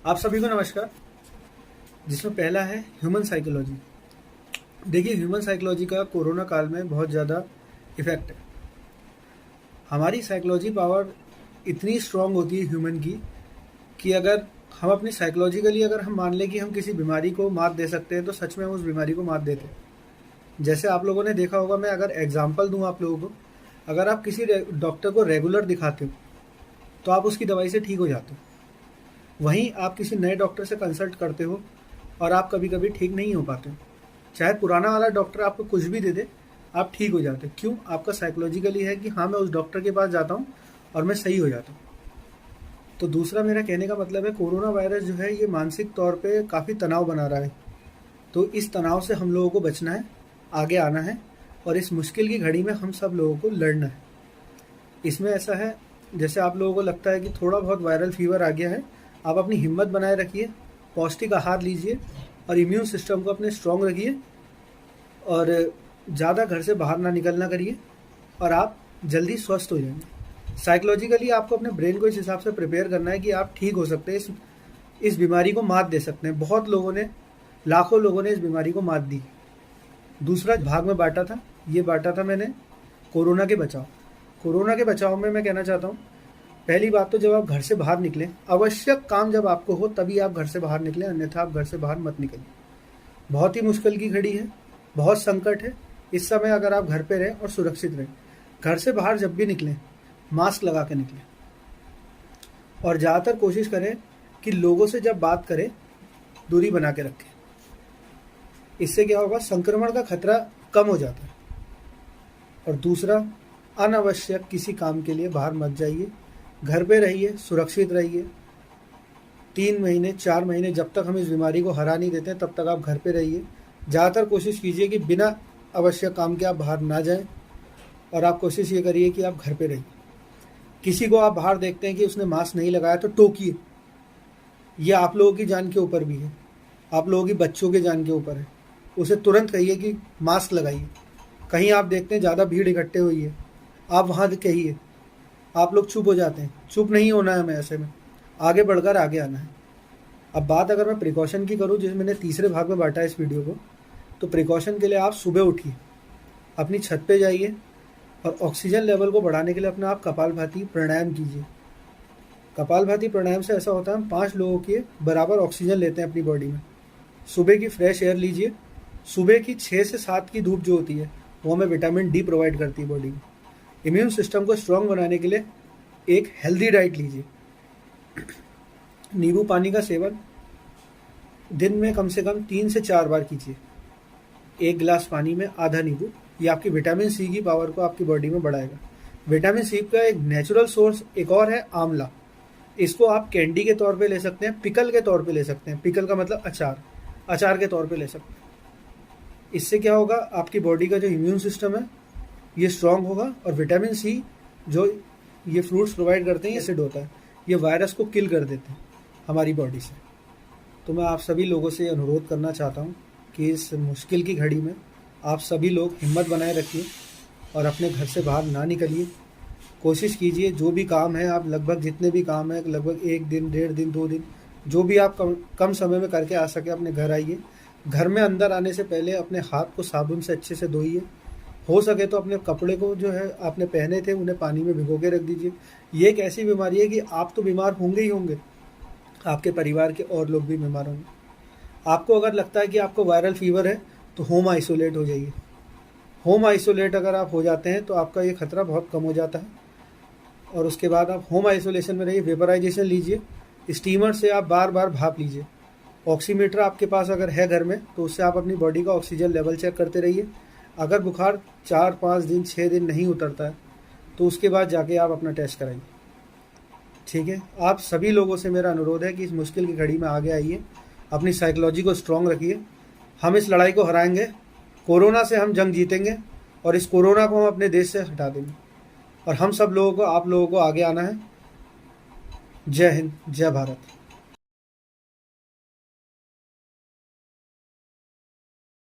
आप सभी को नमस्कार। जिसमें पहला है ह्यूमन साइकोलॉजी। देखिए, ह्यूमन साइकोलॉजी का कोरोना काल में बहुत ज़्यादा इफ़ेक्ट है। हमारी साइकोलॉजी पावर इतनी स्ट्रांग होती है ह्यूमन की कि अगर हम अपनी साइकोलॉजिकली अगर हम मान लें कि हम किसी बीमारी को मात दे सकते हैं तो सच में हम उस बीमारी को मात देते हैं। जैसे आप लोगों ने देखा होगा, मैं अगर एग्जाम्पल दूँ आप लोगों को, अगर आप किसी डॉक्टर को रेगुलर दिखाते हो तो आप उसकी दवाई से ठीक हो जाते हो। वहीं आप किसी नए डॉक्टर से कंसल्ट करते हो और आप कभी कभी ठीक नहीं हो पाते हो। चाहे पुराना वाला डॉक्टर आपको कुछ भी दे दे, आप ठीक हो जाते हो। क्यों? आपका साइकोलॉजिकली है कि हाँ, मैं उस डॉक्टर के पास जाता हूँ और मैं सही हो जाता हूँ। तो दूसरा मेरा कहने का मतलब है, कोरोना वायरस जो है ये मानसिक तौर पे काफ़ी तनाव बना रहा है। तो इस तनाव से हम लोगों को बचना है, आगे आना है और इस मुश्किल की घड़ी में हम सब लोगों को लड़ना है। इसमें ऐसा है, जैसे आप लोगों को लगता है कि थोड़ा बहुत वायरल फीवर आ गया है, आप अपनी हिम्मत बनाए रखिए, पौष्टिक आहार लीजिए और इम्यून सिस्टम को अपने स्ट्रॉन्ग रखिए और ज़्यादा घर से बाहर ना निकलना करिए और आप जल्दी स्वस्थ हो जाएंगे। साइकोलॉजिकली आपको अपने ब्रेन को इस हिसाब से प्रिपेयर करना है कि आप ठीक हो सकते हैं, इस बीमारी को मात दे सकते हैं। बहुत लोगों ने, लाखों लोगों ने इस बीमारी को मात दी। दूसरा भाग में बांटा था, ये बांटा था मैंने कोरोना के बचाव। कोरोना के बचाव में मैं कहना चाहता हूँ, पहली बात तो जब आप घर से बाहर निकलें, आवश्यक काम जब आपको हो तभी आप घर से बाहर निकलें, अन्यथा आप घर से बाहर मत निकलें। बहुत ही मुश्किल की घड़ी है, बहुत संकट है। इस समय अगर आप घर पे रहें और सुरक्षित रहें, घर से बाहर जब भी निकलें मास्क लगा के निकलें और ज़्यादातर कोशिश करें कि लोगों से जब बात करें दूरी बना के रखें। इससे क्या होगा, संक्रमण का खतरा कम हो जाता है। और दूसरा, अनावश्यक किसी काम के लिए बाहर मत जाइए, घर पे रहिए, सुरक्षित रहिए। 3 महीने 4 महीने जब तक हम इस बीमारी को हरा नहीं देते तब तक आप घर पे रहिए। ज़्यादातर कोशिश कीजिए कि बिना आवश्यक काम के आप बाहर ना जाएं और आप कोशिश ये करिए कि आप घर पे रहिए। किसी को आप बाहर देखते हैं कि उसने मास्क नहीं लगाया तो टोकिए। ये आप लोगों की जान के ऊपर भी है, आप लोगों की बच्चों के जान के ऊपर है। उसे तुरंत कहिए कि मास्क लगाइए। कहीं आप देखते हैं ज़्यादा भीड़ इकट्ठे हुई है, आप वहाँ कहिए। आप लोग चुप हो जाते हैं, चुप नहीं होना है हमें, ऐसे में आगे बढ़कर आगे आना है। अब बात अगर मैं प्रिकॉशन की करूँ, जिस मैंने तीसरे भाग में बांटा है इस वीडियो को, तो प्रिकॉशन के लिए आप सुबह उठिए, अपनी छत पे जाइए और ऑक्सीजन लेवल को बढ़ाने के लिए अपना आप कपालभाति प्राणायाम कीजिए। कपालभाति प्राणायाम से ऐसा होता है, हम 5 लोगों के बराबर ऑक्सीजन लेते हैं अपनी बॉडी में। सुबह की फ्रेश एयर लीजिए। सुबह की 6 से 7 की धूप जो होती है वो हमें विटामिन डी प्रोवाइड करती है बॉडी में। इम्यून सिस्टम को स्ट्रॉन्ग बनाने के लिए एक हेल्दी डाइट लीजिए। नींबू पानी का सेवन दिन में कम से कम 3 से 4 बार कीजिए। 1 गिलास पानी में आधा नींबू, ये आपकी विटामिन सी की पावर को आपकी बॉडी में बढ़ाएगा। विटामिन सी का एक नेचुरल सोर्स एक और है, आंवला। इसको आप कैंडी के तौर पे ले सकते हैं, पिकल के तौर पे ले सकते हैं। पिकल का मतलब अचार, अचार के तौर पे ले सकते हैं। इससे क्या होगा, आपकी बॉडी का जो इम्यून सिस्टम है ये स्ट्रांग होगा और विटामिन सी जो ये फ्रूट्स प्रोवाइड करते हैं, एसिड होता है, ये वायरस को किल कर देते हैं हमारी बॉडी से। तो मैं आप सभी लोगों से अनुरोध करना चाहता हूँ कि इस मुश्किल की घड़ी में आप सभी लोग हिम्मत बनाए रखिए और अपने घर से बाहर ना निकलिए। कोशिश कीजिए, जो भी काम है आप लगभग, जितने भी काम है लगभग 1 दिन, 1.5 दिन, 2 दिन, जो भी आप कम समय में करके आ सके अपने घर आइए। घर में अंदर आने से पहले अपने हाथ को साबुन से अच्छे से धोइए। हो सके तो अपने कपड़े को जो है आपने पहने थे उन्हें पानी में भिगो के रख दीजिए। ये एक ऐसी बीमारी है कि आप तो बीमार होंगे ही होंगे, आपके परिवार के और लोग भी बीमार होंगे। आपको अगर लगता है कि आपको वायरल फीवर है तो होम आइसोलेट हो जाइए। होम आइसोलेट अगर आप हो जाते हैं तो आपका ये खतरा बहुत कम हो जाता है। और उसके बाद आप होम आइसोलेशन में रहिए, वेपराइजेशन लीजिए, स्टीमर से आप बार बार भाप लीजिए। ऑक्सीमीटर आपके पास अगर है घर में तो उससे आप अपनी बॉडी का ऑक्सीजन लेवल चेक करते रहिए। अगर बुखार 4-5 दिन 6 दिन नहीं उतरता है तो उसके बाद जाके आप अपना टेस्ट कराइए। ठीक है, आप सभी लोगों से मेरा अनुरोध है कि इस मुश्किल की घड़ी में आगे आइए, अपनी साइकोलॉजी को स्ट्रॉन्ग रखिए। हम इस लड़ाई को हराएंगे, कोरोना से हम जंग जीतेंगे और इस कोरोना को हम अपने देश से हटा देंगे। और हम सब लोगों को, आप लोगों को आगे आना है। जय हिंद, जय भारत।